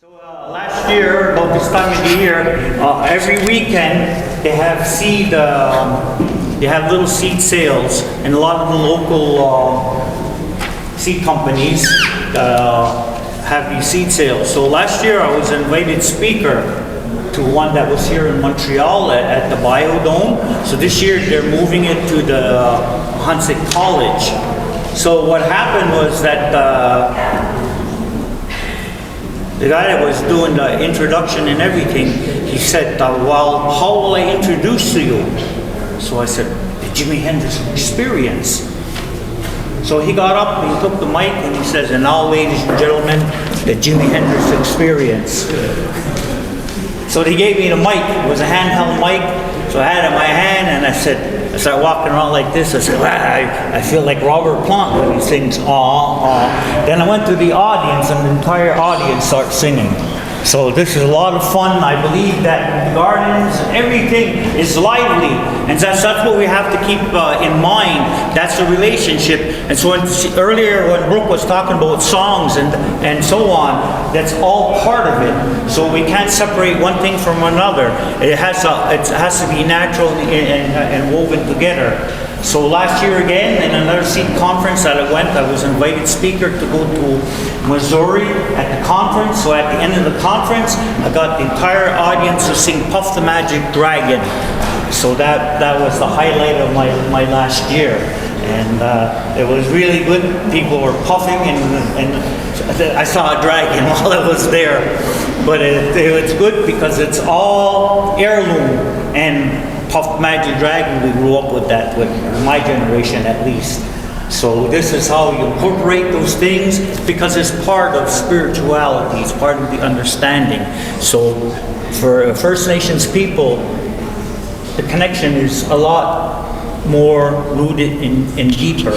Last year, about this time of the year, every weekend they have they have little seed sales, and a lot of the local seed companies have these seed sales. So last year I was invited speaker to one that was here in Montreal at the Biodome. So this year they're moving it to the Hunsett College. So what happened was that the guy that was doing the introduction and everything, he said, well, how will I introduce to you? So I said, the Jimi Hendrix Experience. So he got up and he took the mic and he says, and now, ladies and gentlemen, the Jimi Hendrix Experience. So they gave me the mic. It was a handheld mic. So I had it in my hand and I started walking around like this. I said, I feel like Robert Plant when he sings, Then I went to the audience and the entire audience started singing. So this is a lot of fun. I believe that the gardens, everything is lively. And that's what we have to keep in mind. That's the relationship. And so earlier when Brooke was talking about songs and so on, that's all part of it. So we can't separate one thing from another. It has to be natural and woven together. So last year again, in another seed conference that I went, I was invited speaker to go to Missouri at the conference. So at the end of the conference, I got the entire audience to sing Puff the Magic Dragon. So that was the highlight of my last year. And it was really good. People were puffing and I saw a dragon while I was there. But it's good because it's all heirloom and Puff Magic Dragon, we grew up with that, with my generation at least. So this is how you incorporate those things because it's part of spirituality, it's part of the understanding. So for First Nations people, the connection is a lot more rooted and deeper.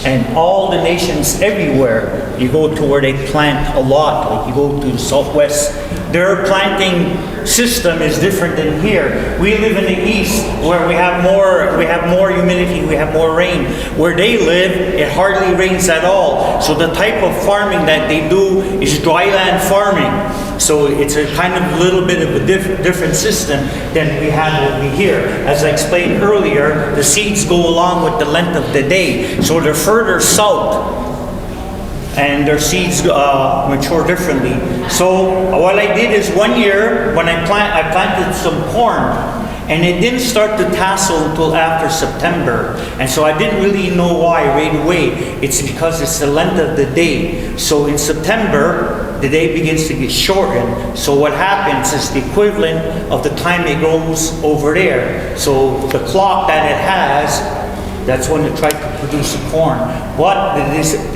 And all the nations everywhere, you go to where they plant a lot, like you go to the Southwest, their planting system is different than here. We live in the East where we have more humidity, we have more rain. Where they live, it hardly rains at all. So the type of farming that they do is dryland farming. So it's a kind of little bit of a different system than we have over here. As I explained earlier, the seeds go along with the length of the day. So they're further south and their seeds mature differently. So what I did is one year when I planted some corn, and it didn't start to tassel until after September. And so I didn't really know why right away. It's because it's the length of the day. So in September, the day begins to get shortened. So what happens is the equivalent of the time it grows over there. So the clock that it has, that's when it tries to produce the corn. But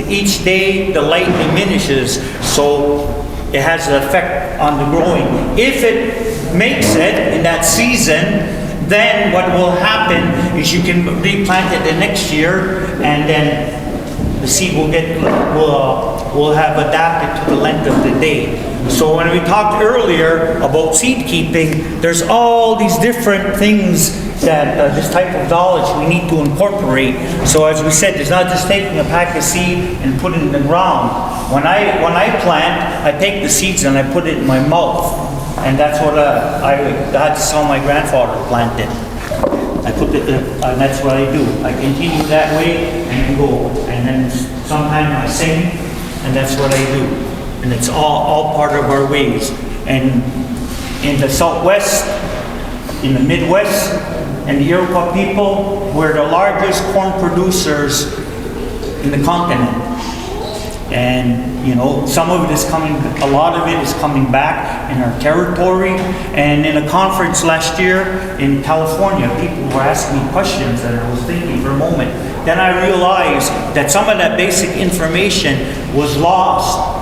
each day the light diminishes, so it has an effect on the growing. If it makes it in that season, then what will happen is you can replant it the next year, and then the seed will have adapted to the length of the day. So when we talked earlier about seed keeping, there's all these different things that this type of knowledge we need to incorporate. So as we said, it's not just taking a pack of seed and putting it in the ground. When I plant, I take the seeds and I put it in my mouth. And that's what that's how my grandfather planted. I put it, and that's what I do. I continue that way and go. And then sometimes I sing, and that's what I do. And it's all part of our ways. And in the Southwest, in the Midwest, and the Iroquois people, we're the largest corn producers in the continent. And you know, some of it is coming, a lot of it is coming back in our territory. And in a conference last year in California, people were asking me questions and I was thinking for a moment. Then I realized that some of that basic information was lost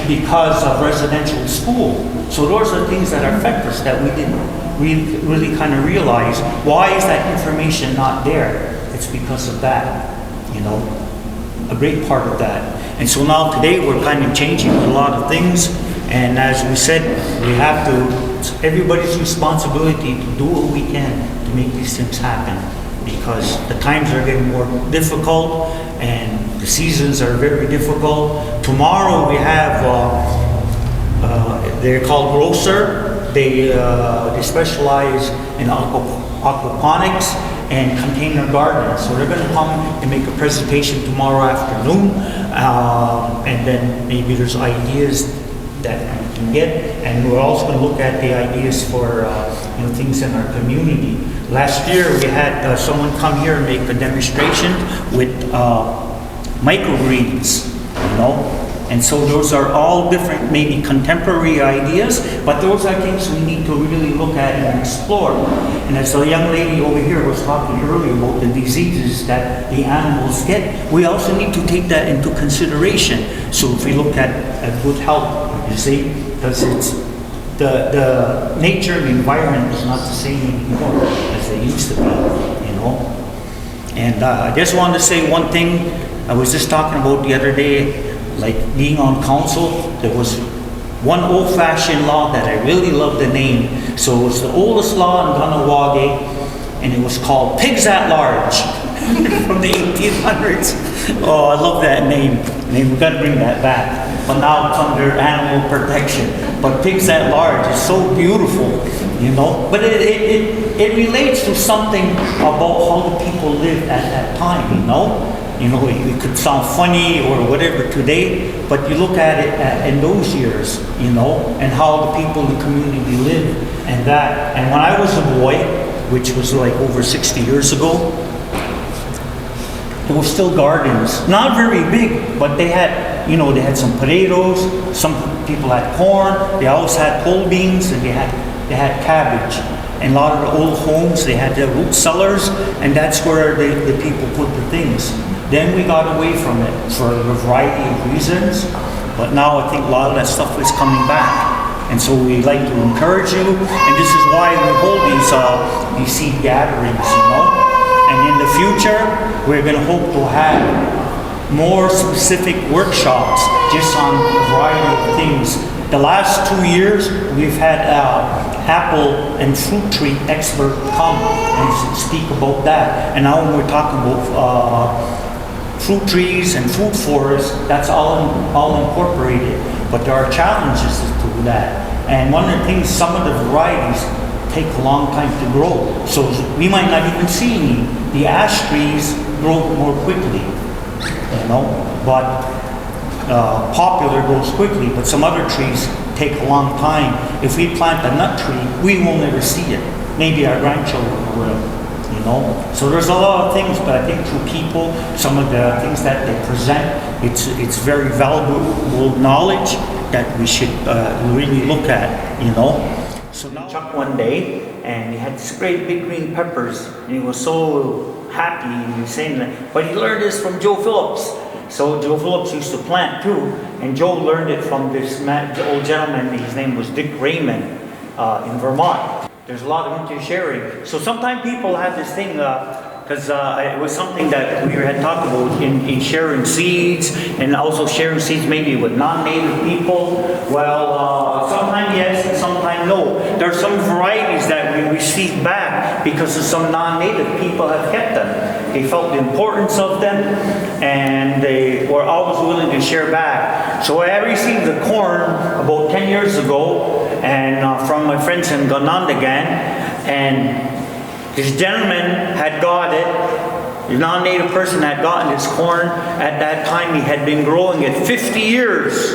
because of residential school. So those are things that affect us that we didn't really kind of realize. Why is that information not there? It's because of that, you know, a great part of that. And so now today we're kind of changing a lot of things, and as we said, we have to, it's everybody's responsibility to do what we can to make these things happen, because the times are getting more difficult and the seasons are very difficult. Tomorrow we have They're called grocer. They specialize in aquaponics and container gardens. So they're going to come and make a presentation tomorrow afternoon, and then maybe there's ideas that we can get, and we're also going to look at the ideas for things in our community. Last year we had someone come here and make a demonstration with microgreens, and so those are all different, maybe contemporary ideas, but those are things we need to really look at and explore. And as the young lady over here was talking earlier about the diseases that the animals get, we also need to take that into consideration. So if we look at good health, you see, because it's the nature and the environment is not the same anymore as they used to be, And I just wanted to say one thing. I was just talking about the other day, like being on council, there was one old-fashioned law that I really love the name. So it was the oldest law in Ganawage, and it was called Pigs at Large from the 1800s. Oh, I love that name. We've got to bring that back. But now it's under animal protection. But Pigs at Large is so beautiful, But it relates to something about how the people lived at that time, It could sound funny or whatever today, but you look at it in those years, and how the people in the community lived and that. And when I was a boy, which was like over 60 years ago, there were still gardens, not very big, but they had, they had some potatoes, some people had corn, they always had pole beans, and they had cabbage. And a lot of the old homes, they had their root cellars, and that's where the people put the things. Then we got away from it for a variety of reasons, but now I think a lot of that stuff is coming back. And so we like to encourage you, and this is why we hold these seed gatherings, And in the future, we're going to hope to have more specific workshops just on a variety of things. The last 2 years, we've had apple and fruit tree expert come and speak about that. And now when we're talking about fruit trees and food forests, that's all incorporated. But there are challenges to that. And one of the things, some of the varieties take a long time to grow. So we might not even see any. The ash trees grow more quickly, but popular grows quickly, but some other trees take a long time. If we plant a nut tree, we will never see it. Maybe our grandchildren will, So there's a lot of things, but I think through people, some of the things that they present, it's very valuable knowledge that we should really look at, So now Chuck one day, and he had these great big green peppers, and he was so happy, and he was saying that, but he learned this from Joe Phillips. So Joe Phillips used to plant too, and Joe learned it from this old gentleman. His name was Dick Raymond in Vermont. There's a lot of inter-sharing. So sometimes people have this thing, because it was something that we had talked about in sharing seeds, and also sharing seeds maybe with non-native people. Well, sometimes yes, and sometimes no. There are some varieties that we receive back because of some non-native people have kept them. They felt the importance of them, and they were always willing to share back. So I received the corn about 10 years ago, and from my friends in Ganondagan, and this gentleman had got it. The non-native person had gotten his corn. At that time, he had been growing it 50 years.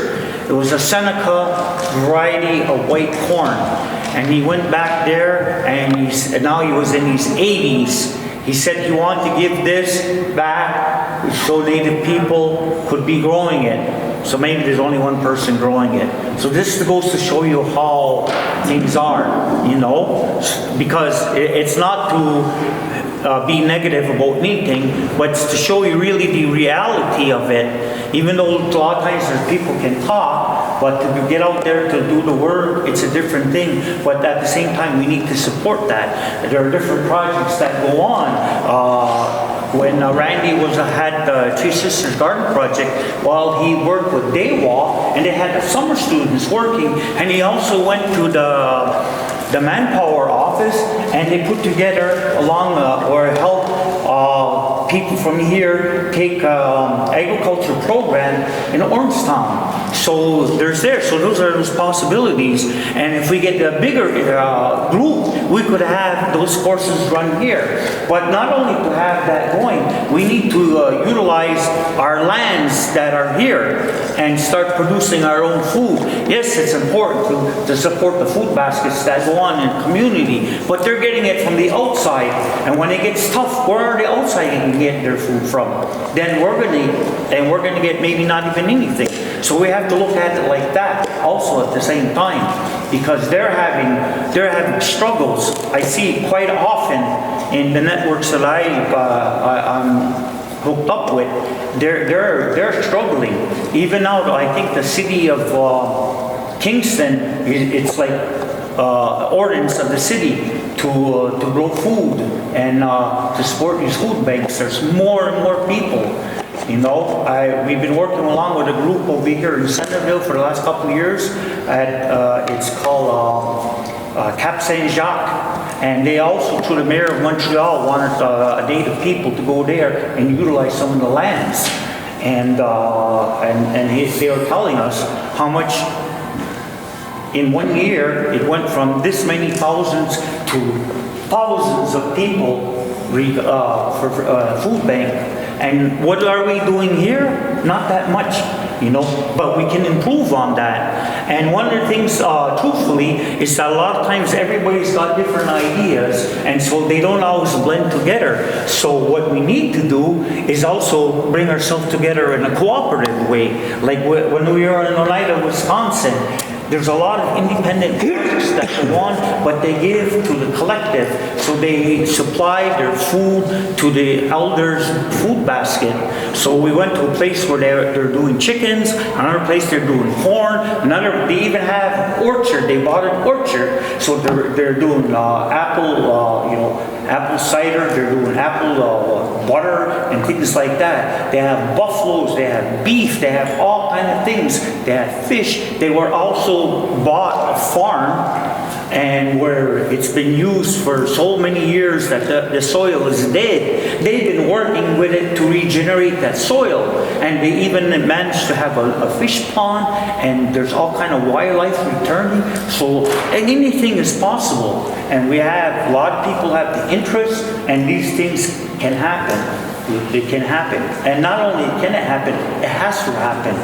It was a Seneca variety of white corn. And he went back there, and now he was in his 80s. He said he wanted to give this back so native people could be growing it. So maybe there's only one person growing it. So this goes to show you how things are, because it's not to be negative about anything, but it's to show you really the reality of it. Even though a lot of times people can talk, but to get out there to do the work, it's a different thing. But at the same time, we need to support that. There are different projects that go on. When Randy had the Three Sisters Garden Project, while he worked with Daywalk, and they had the summer students working, and he also went to the manpower office, and they put together or helped people from here take agriculture program in Ormstown. So there's there. So those are those possibilities. And if we get a bigger group, we could have those courses run here. But not only to have that going, we need to utilize our lands that are here and start producing our own food. Yes, it's important to support the food baskets that go on in the community, but they're getting it from the outside. And when it gets tough, where are the outside can get their food from? Then we're gonna get maybe not even anything. So we have to look at it like that also at the same time, because they're having struggles. I see it quite often in the networks that I'm hooked up with. They're struggling. Even now, I think the city of Kingston, it's like ordinance of the city to grow food and to support these food banks. There's more and more people. You know, we've been working along with a group over here in Centerville for the last couple of years. It's called Cap Saint Jacques, and they also, through the mayor of Montreal, wanted a native people to go there and utilize some of the lands. And they were telling us how much in 1 year it went from this many thousands to thousands of people for food bank. And what are we doing here? Not that much, you know, but we can improve on that. And one of the things, truthfully, is that a lot of times everybody's got different ideas, and so they don't always blend together. So what we need to do is also bring ourselves together in a cooperative way. Like when we were in Oneida, Wisconsin, there's a lot of independent projects that go on, but they give to the collective. So they supply their food to the elders' food basket. So we went to a place where they're doing chickens, another place they're doing corn, they even have orchard. They bought an orchard. So they're doing apple cider, they're doing apple butter and things like that. They have buffaloes, they have beef, they have all kinds of things. They have fish. They were also bought a farm, and where it's been used for so many years that the soil is dead. They've been working with it to regenerate that soil, and they even managed to have a fish pond, and there's all kind of wildlife returning. So anything is possible, and a lot of people have the interest, and these things can happen. It can happen, and not only can it happen, it has to happen.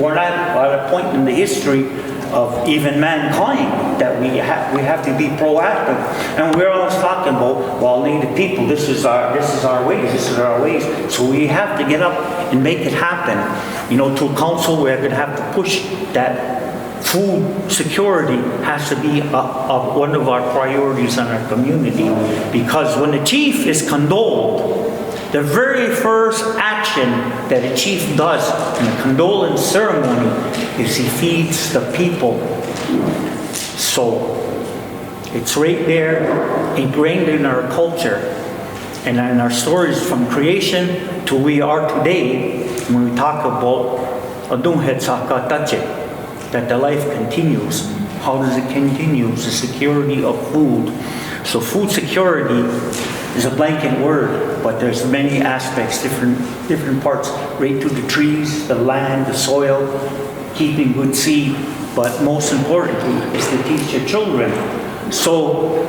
We're not at a point in the history of even mankind that we have to be proactive. And we're always talking about, well, Native people, this is our ways. So we have to get up and make it happen. You know, to council, we're going to have to push that food security has to be one of our priorities in our community, because when the chief is condoled, the very first action that a chief does in a condolence ceremony is he feeds the people. So it's right there, ingrained in our culture and in our stories from creation to we are today. When we talk about that the life continues. How does it continue? The security of food. So food security is a blanket word, but there's many aspects, different parts, right to the trees, the land, the soil, keeping good seed, but most importantly is to teach your children. So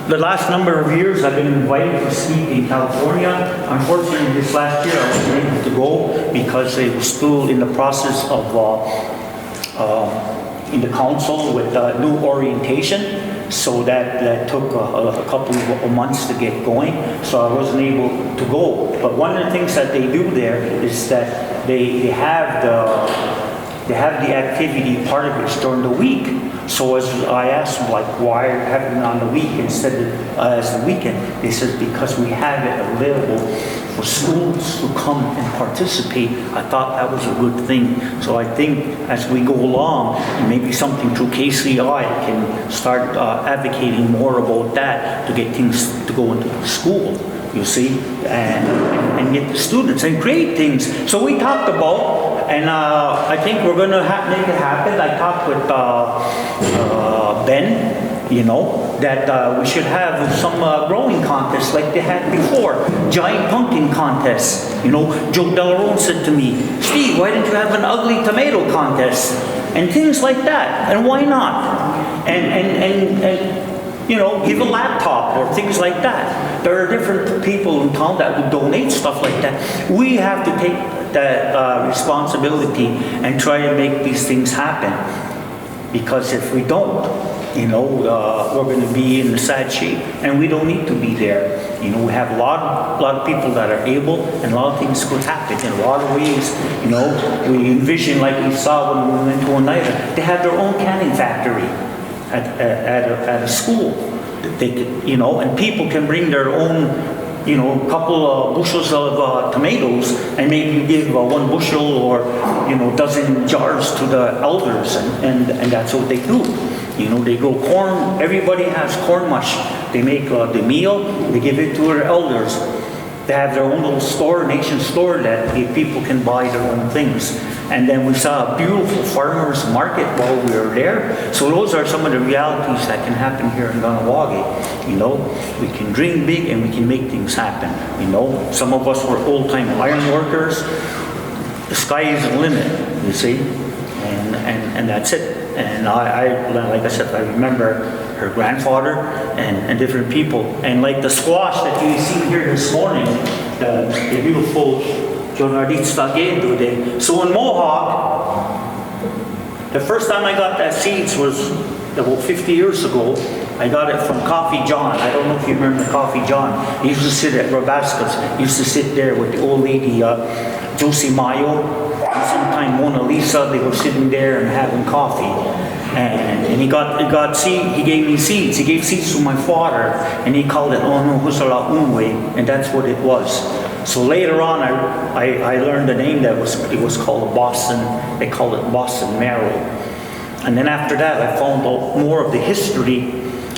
the last number of years I've been invited to speak in California. Unfortunately, this last year I wasn't able to go because it was still in the process of in the council with new orientation. So that took a couple of months to get going, so I wasn't able to go. But one of the things that they do there is that they have the activity, part of it during the week. So as I asked them, like, why are you having it on the week instead of as the weekend? They said, because we have it available for schools to come and participate. I thought that was a good thing. So I think as we go along, maybe something through KCI can start advocating more about that to get things to go into the school, you see, and get the students and create things. So we talked about, and I think we're going to make it happen. I talked with Ben you know, that we should have some growing contests like they had before, giant pumpkin contests. You know, Joe Delarone said to me, Steve, why didn't you have an ugly tomato contest? And things like that, and why not? And you know, give a laptop or things like that. There are different people in town that would donate stuff like that. We have to take that responsibility and try to make these things happen. Because if we don't, you know, we're going to be in a sad shape, and we don't need to be there. You know, we have a lot of people that are able, and a lot of things could happen in a lot of ways. You know, we envision, like we saw when we went to Oneida, they have their own canning factory at a school. They could, you know, and people can bring their own, you know, couple of bushels of tomatoes, and maybe give 1 bushel or, you know, dozen jars to the elders, and that's what they do. You know, they grow corn. Everybody has corn mush. They make the meal. They give it to their elders. They have their own little store, nation store, that people can buy their own things. And then we saw a beautiful farmers market while we were there. So those are some of the realities that can happen here in Ganawagi. You know, we can dream big and we can make things happen. You know, some of us were old-time iron workers. The sky is the limit, you see, and that's it. And I, like I said, I remember her grandfather and different people. And like the squash that you see here this morning, the beautiful Jonarditsa today. So in Mohawk, the first time I got that seeds was about 50 years ago. I got it from Coffee John. I don't know if you remember Coffee John. He used to sit at Robascos. He used to sit there with the old lady, Josie Mayo. And sometime Mona Lisa, they were sitting there and having coffee. And he got seed. He gave me seeds. He gave seeds to my father, and he called it Ono Husala Unwe, and that's what it was. So later on, I learned the name it was called Boston. They called it Boston Marrow. And then after that, I found out more of the history.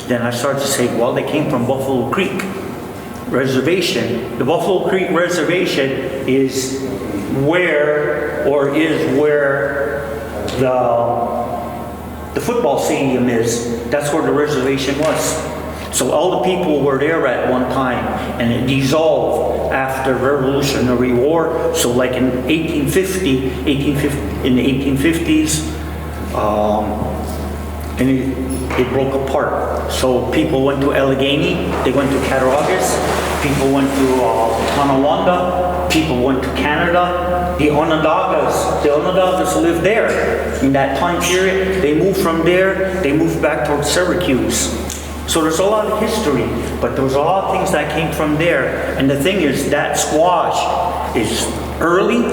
Then I started to say, well, they came from Buffalo Creek Reservation. The Buffalo Creek Reservation is where the football stadium is. That's where the reservation was. So all the people were there at one time, and it dissolved after Revolutionary War. So like in 1850 in the 1850s, and it broke apart. So people went to Allegheny, they went to Cattaraugus, people went to Tonawanda, people went to Canada. The Onondagas lived there. In that time period, they moved from there, they moved back towards Syracuse. So there's a lot of history, but there's a lot of things that came from there. And the thing is, that squash is early,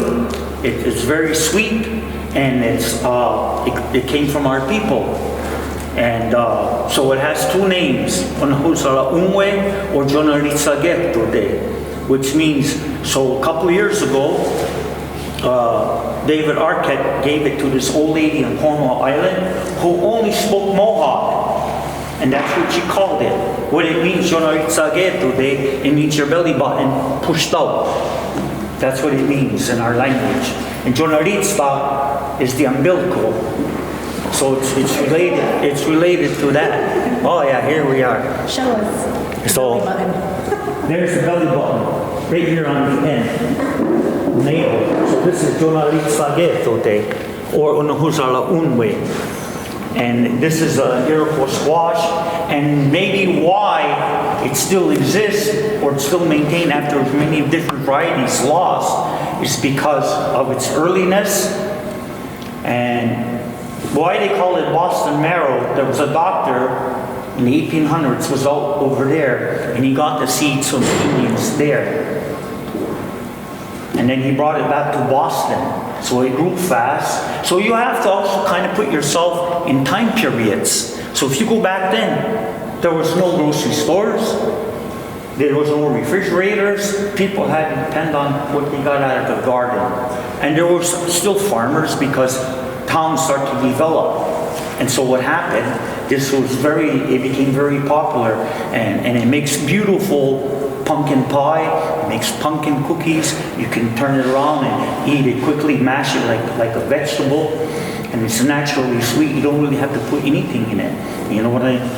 it's very sweet, and it came from our people. And so it has two names, Onahusala Unwe or Jonaritsa Today, which means, so a couple of years ago, David Arquette gave it to this old lady on Cornwall Island who only spoke Mohawk. And that's what she called it. What it means, Jonaritsa Today, it means your belly button pushed out. That's what it means in our language. And Jonaritsa is the umbilical. So it's related to that. Oh yeah, here we are. Show us. So there's the belly button, right here on the end. Navel. So this is Jonaritsa Today, or Onahusala Unwe. And this is an Iroquois squash, and maybe why it still exists or it's still maintained after many different varieties lost is because of its earliness. And why they call it Boston Marrow, there was a doctor in the 1800s was out over there, and he got the seeds from the Indians there. And then he brought it back to Boston. So it grew fast. So you have to also kind of put yourself in time periods. So if you go back then, there was no grocery stores. There was no refrigerators. People had to depend on what they got out of the garden. And there was still farmers because towns started to develop. And so what happened, it became very popular. And it makes beautiful pumpkin pie, it makes pumpkin cookies. You can turn it around and eat it quickly, mash it like a vegetable. And it's naturally sweet. You don't really have to put anything in it. You know what I mean?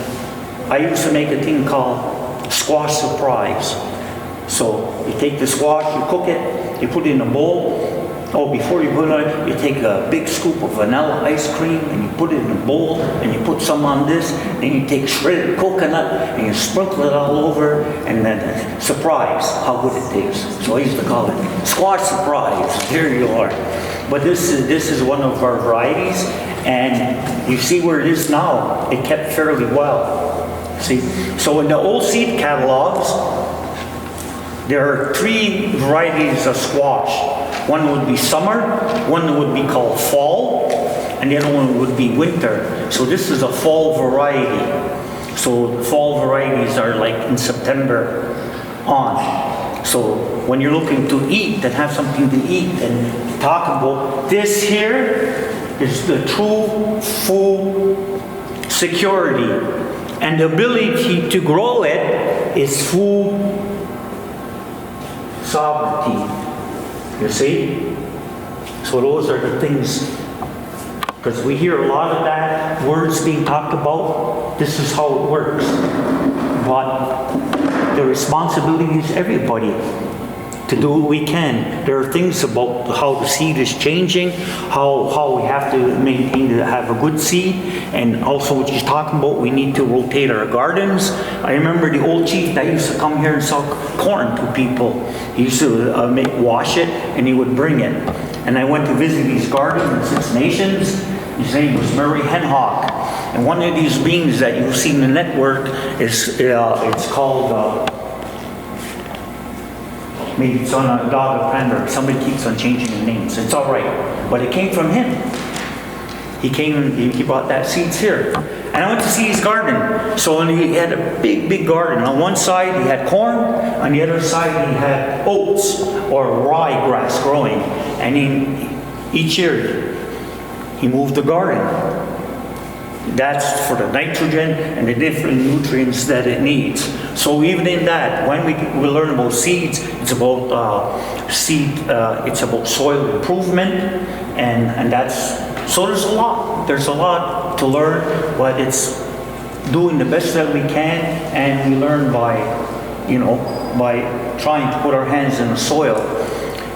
I used to make a thing called squash surprise. So you take the squash, you cook it, you put it in a bowl. Oh, before you put it on, you take a big scoop of vanilla ice cream and you put it in a bowl and you put some on this. Then you take shredded coconut and you sprinkle it all over, and then surprise how good it tastes. So I used to call it squash surprise. Here you are. But this is one of our varieties, and you see where it is now. It kept fairly well. See, so in the old seed catalogs, there are 3 varieties of squash. One would be summer, one would be called fall, and the other one would be winter. So this is a fall variety. So the fall varieties are like in September on. So when you're looking to eat and have something to eat and talk about, this here is the true food security. And the ability to grow it is food sovereignty. You see? So those are the things, because we hear a lot of that, words being talked about. This is how it works. But the responsibility is everybody to do what we can. There are things about how the seed is changing, how we have to maintain to have a good seed, and also what he's talking about, we need to rotate our gardens. I remember the old chief that used to come here and sell corn to people. He used to wash it, and he would bring it. And I went to visit his garden in 6 Nations. His name was Murray Henhawk. And one of these beans that you see in the network is it's called. Maybe it's on a dog of Panda. Somebody keeps on changing the names. It's all right, but it came from him. He brought that seeds here. And I went to see his garden. So he had a big garden. On one side he had corn, on the other side he had oats or rye grass growing. And each year he moved the garden. That's for the nitrogen and the different nutrients that it needs. So even in that, when we learn about seeds, it's about it's about soil improvement, and that's. So there's a lot to learn, but it's doing the best that we can, and we learn by trying to put our hands in the soil.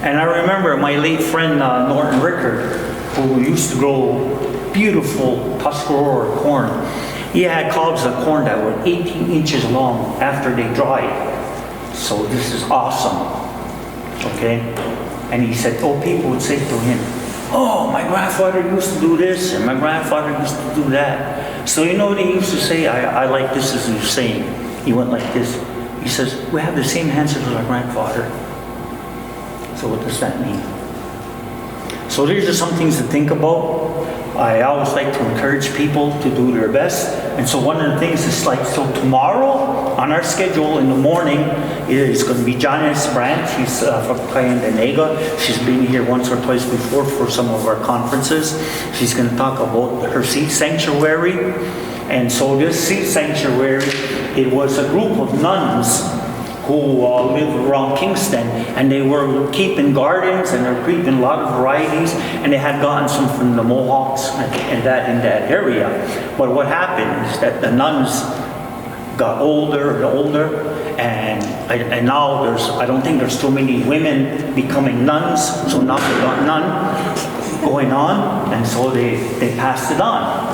And I remember my late friend Norton Rickard, who used to grow beautiful Tuscarora corn. He had cobs of corn that were 18 inches long after they dried. So this is awesome. Okay? And he said, people would say to him, oh, my grandfather used to do this, and my grandfather used to do that. So you know what he used to say? I like this as he was saying. He went like this. He says, we have the same hands as our grandfather. So what does that mean? So these are some things to think about. I always like to encourage people to do their best. And so one of the things is so tomorrow on our schedule in the morning is going to be Janice Brandt. She's from Cayenne-Denega. She's been here once or twice before for some of our conferences. She's going to talk about her seed sanctuary. And so this seed sanctuary, it was a group of nuns who live around Kingston, and they were keeping gardens, and they were keeping a lot of varieties, and they had gotten some from the Mohawks and that in that area. But what happened is that the nuns got older and older, and now I don't think there's too many women becoming nuns, so now they got none going on, and so they passed it on.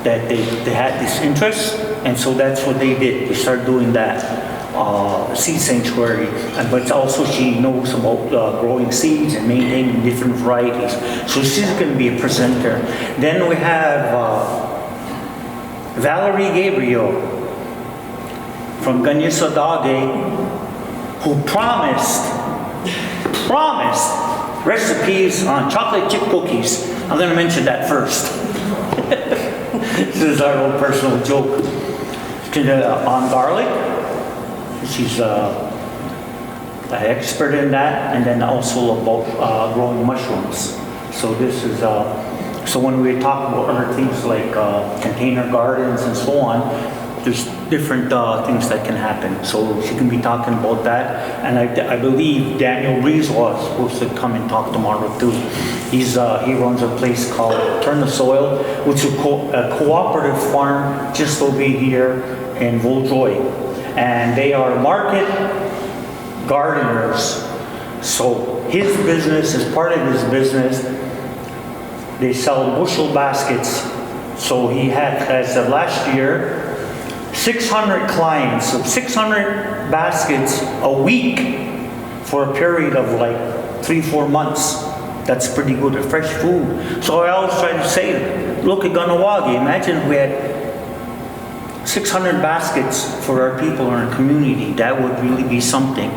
That they had this interest, and so that's what they did. They started doing that. Seed sanctuary, but also she knows about growing seeds and maintaining different varieties. So she's going to be a presenter. Then we have Valerie Gabriel from Ganyesadage, who promised recipes on chocolate chip cookies. I'm going to mention that first. This is our own personal joke. On garlic. She's an expert in that, and then also about growing mushrooms. So this is so when we talk about other things like container gardens and so on, there's different things that can happen. So she can be talking about that, and I believe Daniel Rees was supposed to come and talk tomorrow too. He runs a place called Turn the Soil, which is a cooperative farm just over here in Vaudreuil, and they are market gardeners. So his business, as part of his business, they sell bushel baskets. So he had, as of last year, 600 clients, so 600 baskets a week for a period of like 3-4 months. That's pretty good, fresh food. So I always try to say, look at Ganawagi, imagine if we had 600 baskets for our people in our community. That would really be something.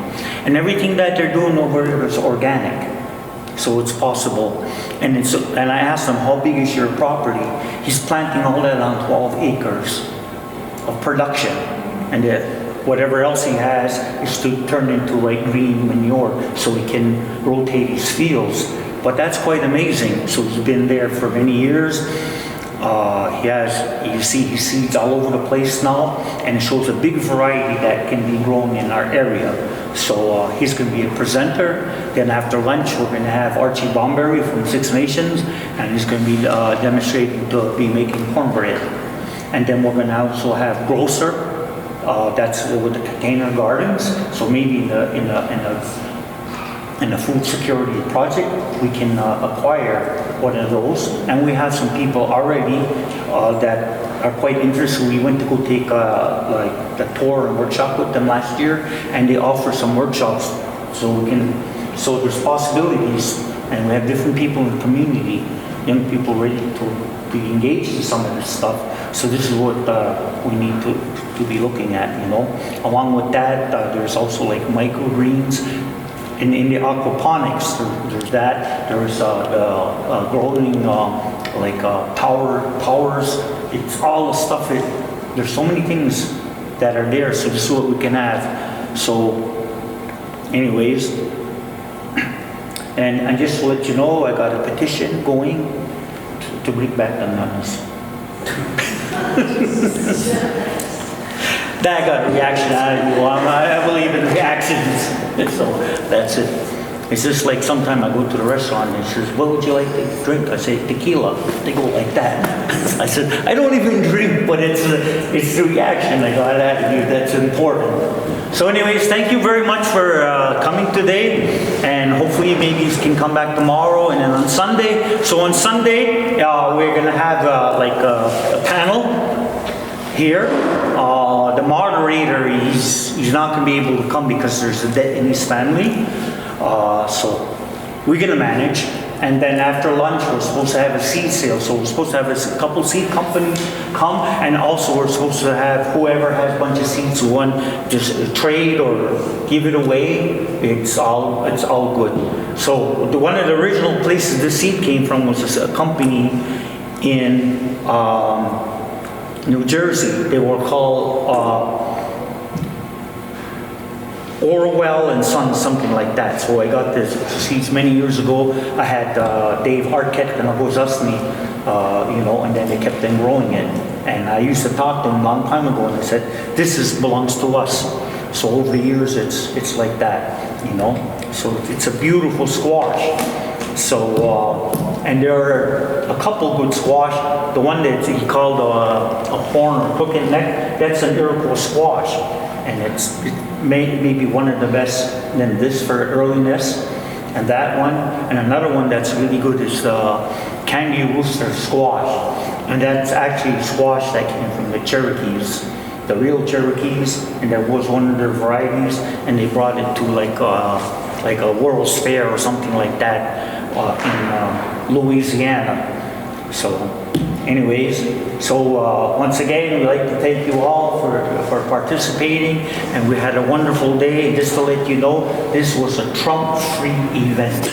And everything that they're doing over here is organic. So it's possible. And I asked him, how big is your property? He's planting all that on 12 acres of production. And whatever else he has is to turn into like green manure so he can rotate his fields. But that's quite amazing. So he's been there for many years. You see his seeds all over the place now, and it shows a big variety that can be grown in our area. So he's going to be a presenter. Then after lunch, we're going to have Archie Bomberry from Six Nations, and he's going to be demonstrating to be making cornbread. And then we're going to also have Grocer, that's with the container gardens. So maybe in the food security project, we can acquire one of those. And we have some people already that are quite interested. We went to go take like the tour and workshop with them last year, and they offer some workshops. So so there's possibilities, and we have different people in the community, young people ready to be engaged in some of this stuff. So this is what we need to be looking at, you know. Along with that, there's also like microgreens. In the aquaponics, there's that. There's growing like towers. It's all the stuff. There's so many things that are there. So this is what we can have. So, anyways, and just to let you know, I got a petition going to bring back the nuns. That got a reaction out of you. I believe in reactions. So that's it. It's just like sometime I go to the restaurant and they says, what would you like to drink? I say tequila. They go like that. I said, I don't even drink, but it's the reaction. I got attitude. That's important. So anyways, thank you very much for coming today, and hopefully maybe you can come back tomorrow and then on Sunday. So on Sunday, we're going to have like a panel here. The moderator, he's not going to be able to come because there's a death in his family. So we're going to manage. And then after lunch, we're supposed to have a seed sale. So we're supposed to have a couple seed companies come, and also we're supposed to have whoever has a bunch of seeds who want just trade or give it away. It's all good. So one of the original places the seed came from was a company in New Jersey. They were called Orwell and Sons, something like that. So I got this seeds many years ago. I had Dave Arquette and Agozasny, and then they kept on growing it. And I used to talk to them a long time ago, and I said, this belongs to us. So over the years, it's like that, you know. So it's a beautiful squash. So, and there are a couple good squash. The one that he called a horn or crooked neck, that's an Iroquois squash. And it's maybe one of the best than this for earliness. And that one, and another one that's really good is the Candy Rooster squash. And that's actually squash that came from the Cherokees, the real Cherokees, and that was one of their varieties, and they brought it to like a World's Fair or something like that in Louisiana. So anyways, once again, we'd like to thank you all for participating, and we had a wonderful day. Just to let you know, this was a Trump-free event.